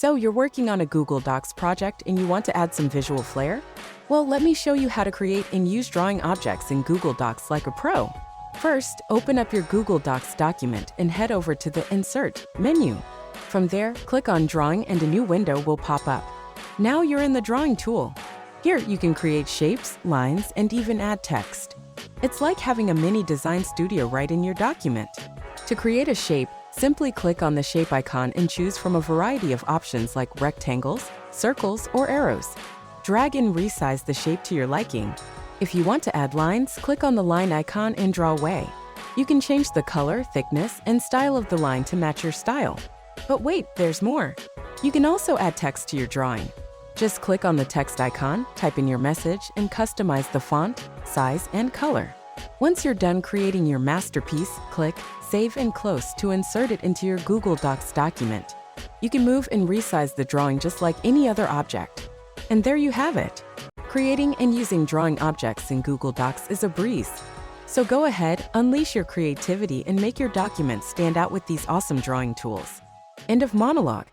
So you're working on a Google Docs project and you want to add some visual flair? Well, let me show you how to create and use drawing objects in Google Docs like a pro. First, open up your Google Docs document and head over to the Insert menu. From there, click on Drawing and a new window will pop up. Now you're in the Drawing tool. Here, you can create shapes, lines, and even add text. It's like having a mini design studio right in your document. To create a shape, simply click on the shape icon and choose from a variety of options like rectangles, circles, or arrows. Drag and resize the shape to your liking. If you want to add lines, click on the line icon and draw away. You can change the color, thickness, and style of the line to match your style. But wait, there's more. You can also add text to your drawing. Just click on the text icon, type in your message, and customize the font, size, and color. Once you're done creating your masterpiece, click Save and Close to insert it into your Google Docs document. You can move and resize the drawing just like any other object. And there you have it. Creating and using drawing objects in Google Docs is a breeze. So go ahead, unleash your creativity, and make your documents stand out with these awesome drawing tools. End of monologue.